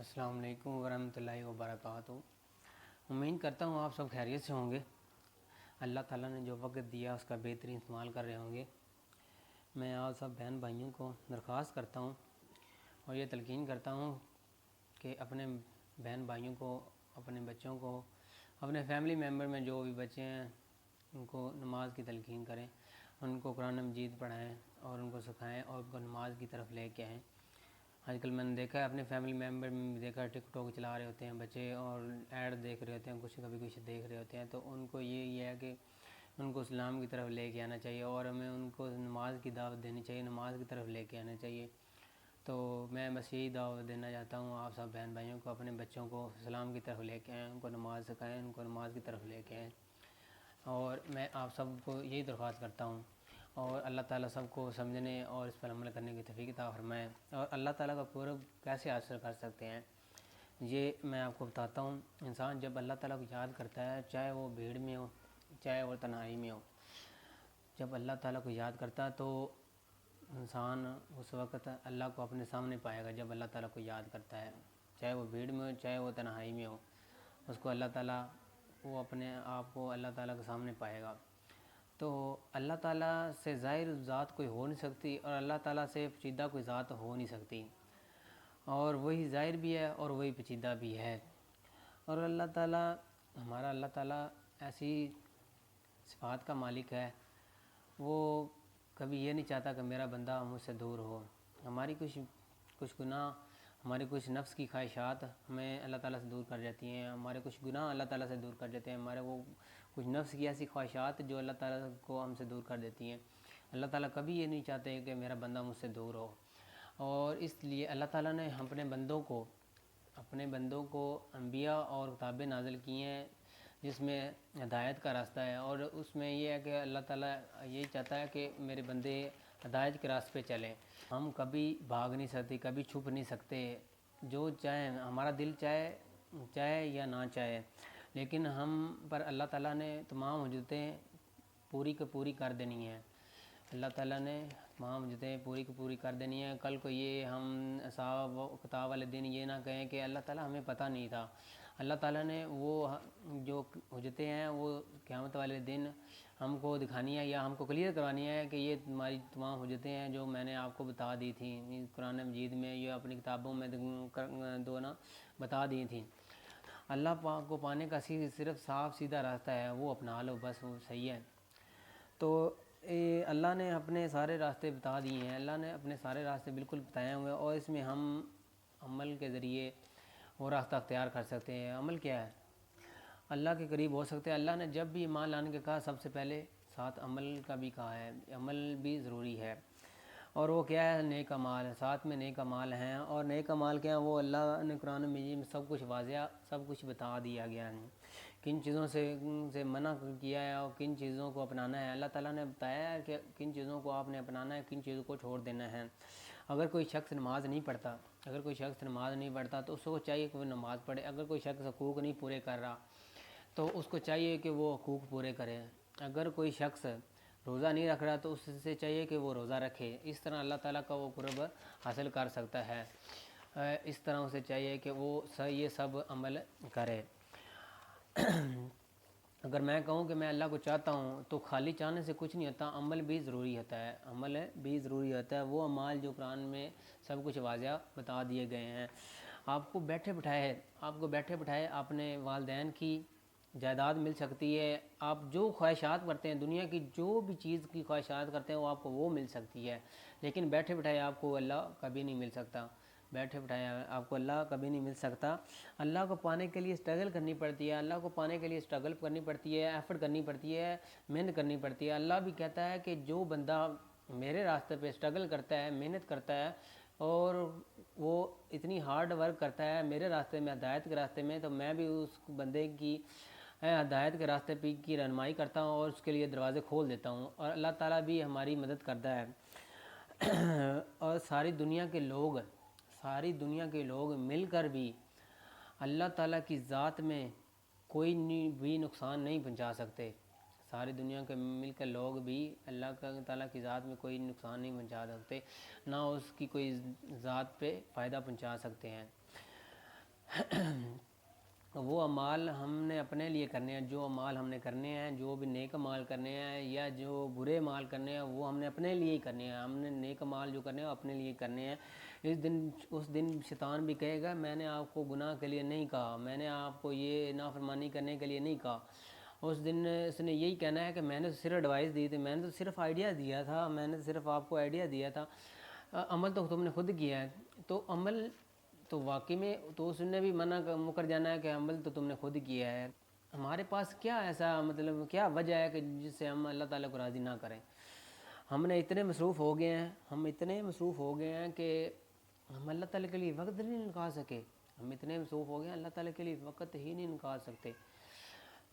السلام علیکم ورحمۃ اللہ وبرکاتہ۔ امید کرتا ہوں آپ سب خیریت سے ہوں گے۔ اللہ تعالیٰ نے جو وقت دیا اس کا بہترین استعمال کر رہے ہوں گے۔ میں آپ سب بہن بھائیوں کو درخواست کرتا ہوں اور یہ تلقین کرتا ہوں کہ اپنے بہن بھائیوں کو، اپنے بچوں کو، اپنے فیملی ممبر میں جو بھی بچے ہیں ان کو نماز کی تلقین کریں، ان کو قرآن مجید پڑھائیں اور ان کو سکھائیں اور ان کو نماز کی طرف لے کے آئیں۔ آج کل میں نے دیکھا ہے، اپنے فیملی ممبر میں دیکھا ہے، ٹک ٹاک چلا رہے ہوتے ہیں بچے اور ایڈ دیکھ رہے ہوتے ہیں، کبھی کچھ دیکھ رہے ہوتے ہیں، تو ان کو یہ ہے کہ ان کو اسلام کی طرف لے کے آنا چاہیے اور ہمیں ان کو نماز کی دعوت دینی چاہیے، نماز کی طرف لے کے آنا چاہیے۔ تو میں بس یہی دعوت دینا چاہتا ہوں آپ سب بہن بھائیوں کو، اپنے بچوں کو اسلام کی طرف لے کے آئیں، ان کو نماز سکھائیں، ان کو نماز کی طرف لے کے آئیں، اور میں آپ سب کو یہی درخواست کرتا ہوں۔ اور اللہ تعالیٰ سب کو سمجھنے اور اس پر عمل کرنے کی توفیق عطا فرمائے۔ اور اللہ تعالیٰ کا قرب کیسے حاصل کر سکتے ہیں یہ میں آپ کو بتاتا ہوں۔ انسان جب اللہ تعالیٰ کو یاد کرتا ہے، چاہے وہ بھیڑ میں ہو چاہے وہ تنہائی میں ہو، جب اللہ تعالیٰ کو یاد کرتا ہے تو انسان اس وقت اللہ کو اپنے سامنے پائے گا۔ جب اللہ تعالیٰ کو یاد کرتا ہے، چاہے وہ بھیڑ میں ہو چاہے وہ تنہائی میں ہو، اس کو اللہ تعالیٰ، وہ اپنے آپ کو اللہ تعالیٰ کے سامنے پائے گا۔ تو اللہ تعالیٰ سے ظاہر ذات کوئی ہو نہیں سکتی اور اللہ تعالیٰ سے پیچیدہ کوئی ذات ہو نہیں سکتی، اور وہی ظاہر بھی ہے اور وہی پیچیدہ بھی ہے۔ اور اللہ تعالیٰ، ہمارا اللہ تعالیٰ ایسی صفات کا مالک ہے، وہ کبھی یہ نہیں چاہتا کہ میرا بندہ مجھ سے دور ہو۔ ہماری کچھ گناہ، ہماری کچھ نفس کی خواہشات ہمیں اللہ تعالیٰ سے دور کر جاتی ہیں، ہمارے کچھ گناہ اللہ تعالیٰ سے دور کر دیتے ہیں، ہمارے وہ کچھ نفس کی ایسی خواہشات جو اللہ تعالیٰ کو ہم سے دور کر دیتی ہیں۔ اللہ تعالیٰ کبھی یہ نہیں چاہتے کہ میرا بندہ مجھ سے دور ہو، اور اس لیے اللہ تعالیٰ نے اپنے بندوں کو انبیاء اور کتابیں نازل کی ہیں جس میں ہدایت کا راستہ ہے، اور اس میں یہ ہے کہ اللہ تعالیٰ یہی چاہتا ہے کہ میرے بندے ہدایت کے راستے پہ چلیں۔ ہم کبھی بھاگ نہیں سکتے، کبھی چھپ نہیں سکتے، جو چاہیں ہمارا دل چاہے یا نہ چاہے، لیکن ہم پر اللہ تعالیٰ نے تمام حجتیں پوری کی پوری کر دینی ہیں۔ اللہ تعالیٰ نے تمام حجتیں پوری کی پوری کر دینی ہیں۔ کل کو یہ ہم حساب و کتاب والے دن یہ نہ کہیں کہ اللہ تعالیٰ ہمیں پتہ نہیں تھا۔ اللہ تعالیٰ نے وہ جو حجتیں ہیں وہ قیامت والے دن ہم کو دکھانی ہے یا ہم کو کلیئر کروانی ہے کہ یہ تمہاری تمام حجتیں ہیں جو میں نے آپ کو بتا دی تھیں قرآن مجید میں، یہ اپنی کتابوں میں بتا دی تھیں۔ اللہ پاک کو پانے کا صرف صاف سیدھا راستہ ہے، وہ اپنا لو، بس وہ صحیح ہے۔ تو اللہ نے اپنے سارے راستے بتا دیے ہیں، اللہ نے اپنے سارے راستے بالکل بتائے ہوئے ہیں، اور اس میں ہم عمل کے ذریعے وہ راستہ اختیار کر سکتے ہیں۔ عمل کیا ہے؟ اللہ کے قریب ہو سکتے ہیں۔ اللہ نے جب بھی ایمان لانے کے کہا، سب سے پہلے ساتھ عمل کا بھی کہا ہے، عمل بھی ضروری ہے، اور وہ کیا ہے؟ نیک اعمال، ساتھ میں نیک اعمال ہیں، اور نیک اعمال کیا ہیں؟ وہ اللہ نے قرآن مجید میں سب کچھ واضح، سب کچھ بتا دیا گیا ہے، کن چیزوں سے منع کیا ہے اور کن چیزوں کو اپنانا ہے۔ اللہ تعالیٰ نے بتایا ہے کہ کن چیزوں کو آپ نے اپنانا ہے، کن چیزوں کو چھوڑ دینا ہے۔ اگر کوئی شخص نماز نہیں پڑھتا تو اس کو چاہیے کہ وہ نماز پڑھے۔ اگر کوئی شخص حقوق نہیں پورے کر رہا تو اس کو چاہیے کہ وہ حقوق پورے کرے۔ اگر کوئی شخص روزہ نہیں رکھ رہا تو اس سے چاہیے کہ وہ روزہ رکھے۔ اس طرح اللہ تعالیٰ کا وہ قرب حاصل کر سکتا ہے۔ اس طرح اسے چاہیے کہ وہ یہ سب عمل کرے۔ اگر میں کہوں کہ میں اللہ کو چاہتا ہوں تو خالی چاہنے سے کچھ نہیں ہوتا، عمل بھی ضروری ہوتا ہے، وہ اعمال جو قرآن میں سب کچھ واضح بتا دیے گئے ہیں۔ آپ کو بیٹھے بٹھائے اپنے والدین کی جائیداد مل سکتی ہے، آپ جو خواہشات کرتے ہیں، دنیا کی جو بھی چیز کی خواہشات کرتے ہیں وہ آپ کو وہ مل سکتی ہے، لیکن بیٹھے بٹھائے آپ کو اللہ کبھی نہیں مل سکتا۔ اللہ کو پانے کے لیے اسٹرگل کرنی پڑتی ہے، ایفرٹ کرنی پڑتی ہے، محنت کرنی پڑتی ہے۔ اللہ بھی کہتا ہے کہ جو بندہ میرے راستے پہ اسٹرگل کرتا ہے، محنت کرتا ہے، اور وہ اتنی ہارڈ ورک کرتا ہے میرے راستے میں، ہدایت کے راستے میں، تو میں بھی اس بندے کی ہدایت کے راستے پہ کی رہنمائی کرتا ہوں اور اس کے لیے دروازے کھول دیتا ہوں، اور اللہ تعالیٰ بھی ہماری مدد کرتا ہے۔ اور ساری دنیا کے لوگ مل کر بھی اللہ تعالیٰ کی ذات میں کوئی بھی نقصان نہیں پہنچا سکتے۔ ساری دنیا کے مل کر لوگ بھی اللہ تعالیٰ کی ذات میں کوئی نقصان نہیں پہنچا سکتے، نہ اس کی کوئی ذات پہ فائدہ پہنچا سکتے ہیں۔ وہ اعمال ہم نے اپنے لیے کرنے ہیں، جو اعمال ہم نے کرنے ہیں، جو بھی نیک اعمال کرنے ہیں یا جو برے اعمال کرنے ہیں، وہ ہم نے اپنے لیے ہی کرنے ہیں۔ ہم نے نیک اعمال جو کرنے ہیں وہ اپنے لیے کرنے ہیں۔ اس دن شیطان بھی کہے گا میں نے آپ کو گناہ کے لیے نہیں کہا، میں نے آپ کو یہ نافرمانی کرنے کے لیے نہیں کہا۔ اس دن اس نے یہی کہنا ہے کہ میں نے صرف ایڈوائس دی تھی، میں نے تو صرف آئیڈیا دیا تھا، میں نے صرف آپ کو آئیڈیا دیا تھا، عمل تو تم نے خود کیا ہے۔ تو عمل تو واقعی میں تو اس نے بھی مکر جانا ہے کہ عمل تو تم نے خود کیا ہے۔ ہمارے پاس کیا ایسا مطلب کیا وجہ ہے کہ جس سے ہم اللہ تعالیٰ کو راضی نہ کریں؟ ہم نے اتنے مصروف ہو گئے ہیں، ہم اتنے مصروف ہو گئے ہیں کہ ہم اللہ تعالیٰ کے لیے وقت نہیں نکال سکے۔ ہم اتنے مصروف ہو گئے ہیں، اللہ تعالیٰ کے لیے وقت ہی نہیں نکال سکتے،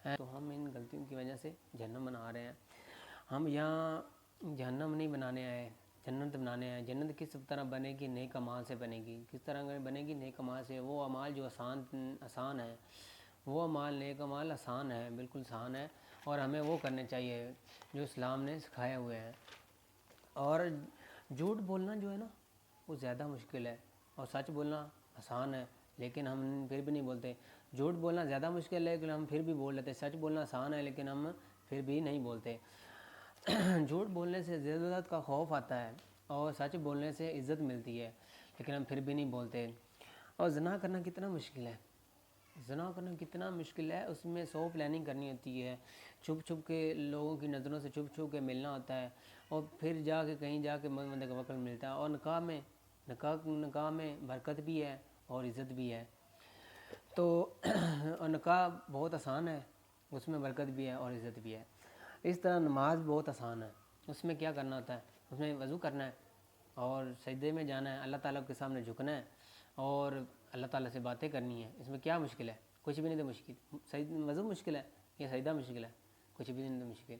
تو ہم ان غلطیوں کی وجہ سے جہنم بنا رہے ہیں۔ ہم یہاں جہنم نہیں بنانے آئے، جنت بنانے آئے۔ جنت کس طرح بنے گی؟ نیک اعمال سے بنے گی۔ کس طرح بنے گی؟ نیک اعمال سے۔ وہ اعمال جو آسان ہے، وہ اعمال نیک اعمال آسان ہے، بالکل آسان ہے، اور ہمیں وہ کرنے چاہیے جو اسلام نے سکھائے ہوئے ہیں۔ اور جھوٹ بولنا جو ہے نا وہ زیادہ مشکل ہے، اور سچ بولنا آسان ہے، لیکن ہم پھر بھی نہیں بولتے۔ جھوٹ بولنا زیادہ مشکل ہے لیکن ہم پھر بھی بول لیتے، سچ بولنا آسان ہے لیکن ہم پھر بھی نہیں بولتے۔ جھوٹ بولنے سے ذلت کا خوف آتا ہے اور سچ بولنے سے عزت ملتی ہے، لیکن ہم پھر بھی نہیں بولتے۔ اور زنا کرنا کتنا مشکل ہے، زنا کرنا کتنا مشکل ہے، اس میں 100 پلاننگ کرنی ہوتی ہے، چھپ چھپ کے لوگوں کی نظروں سے چھپ چھپ کے ملنا ہوتا ہے، اور پھر جا کے کہیں جا کے بندے کا وقت ملتا ہے۔ اور نکاح میں برکت بھی ہے اور عزت بھی ہے۔ تو نکاح بہت آسان ہے، اس میں برکت بھی ہے اور عزت بھی ہے۔ اس طرح نماز بہت آسان ہے، اس میں کیا کرنا ہوتا ہے؟ اس میں وضو کرنا ہے اور سجدے میں جانا ہے، اللہ تعالیٰ کے سامنے جھکنا ہے اور اللہ تعالیٰ سے باتیں کرنی ہیں۔ اس میں کیا مشکل ہے؟ کچھ بھی نہیں تو مشکل۔ وضو مشکل ہے یا سجدہ مشکل ہے؟ کچھ بھی نہیں تو مشکل۔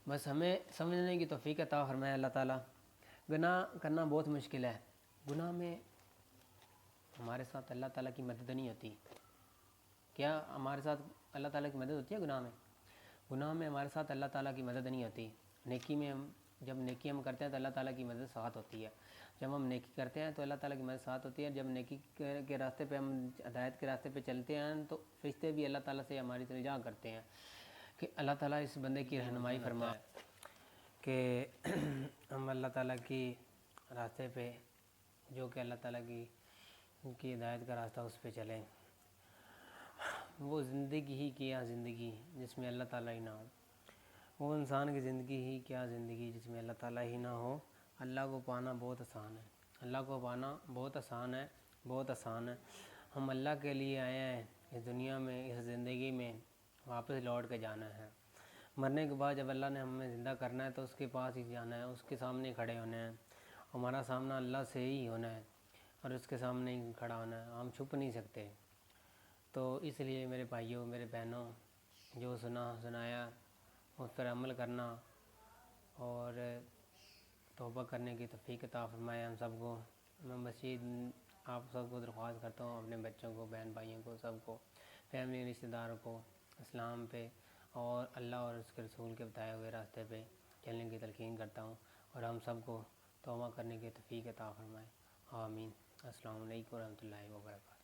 بس ہمیں سمجھنے کی توفیق عطا فرمائے اللہ تعالیٰ۔ گناہ کرنا بہت مشکل ہے، گناہ میں ہمارے ساتھ اللہ تعالیٰ کی مدد نہیں ہوتی۔ کیا ہمارے ساتھ اللہ تعالیٰ کی مدد ہوتی ہے گناہ میں؟ گناہ میں ہمارے ساتھ اللہ تعالیٰ کی مدد نہیں ہوتی۔ نیکی میں جب نیکی ہم کرتے ہیں تو اللہ تعالیٰ کی مدد ساتھ ہوتی ہے۔ جب ہم نیکی کرتے ہیں تو اللہ تعالیٰ کی مدد ساتھ ہوتی ہے۔ جب نیکی کے راستے پہ ہم ہدایت کے راستے پہ چلتے ہیں تو فرشتے بھی اللہ تعالیٰ سے ہماری التجا کرتے ہیں کہ اللہ تعالیٰ اس بندے کی رہنمائی فرمائے، کہ ہم اللہ تعالیٰ کی راستے پہ جو کہ اللہ تعالیٰ کی ہدایت کا راستہ اس پہ چلیں۔ وہ زندگی ہی کیا زندگی جس میں اللہ تعالیٰ ہی نہ ہو، وہ انسان کی زندگی ہی کیا زندگی جس میں اللہ تعالیٰ ہی نہ ہو۔ اللہ کو پانا بہت آسان ہے، اللہ کو پانا بہت آسان ہے، بہت آسان ہے۔ ہم اللہ کے لیے آئے ہیں اس دنیا میں، اس زندگی میں واپس لوٹ کے جانا ہے۔ مرنے کے بعد جب اللہ نے ہمیں زندہ کرنا ہے تو اس کے پاس ہی جانا ہے، اس کے سامنے کھڑے ہونا ہے۔ ہمارا سامنا اللہ سے ہی ہونا ہے اور اس کے سامنے ہی کھڑا ہونا ہے، ہم چھپ نہیں سکتے۔ تو اس لیے میرے بھائیوں، میرے بہنوں، جو سنایا اس پر عمل کرنا اور توبہ کرنے کی توفیق عطا فرمائے ہم سب کو۔ میں مزید آپ سب کو درخواست کرتا ہوں، اپنے بچوں کو، بہن بھائیوں کو، سب کو، فیملی رشتہ داروں کو اسلام پہ اور اللہ اور اس کے رسول کے بتائے ہوئے راستے پہ چلنے کی تلقین کرتا ہوں، اور ہم سب کو توبہ کرنے کی توفیق عطا فرمائے۔ آمین۔ السلام علیکم ورحمۃ اللہ وبرکاتہ۔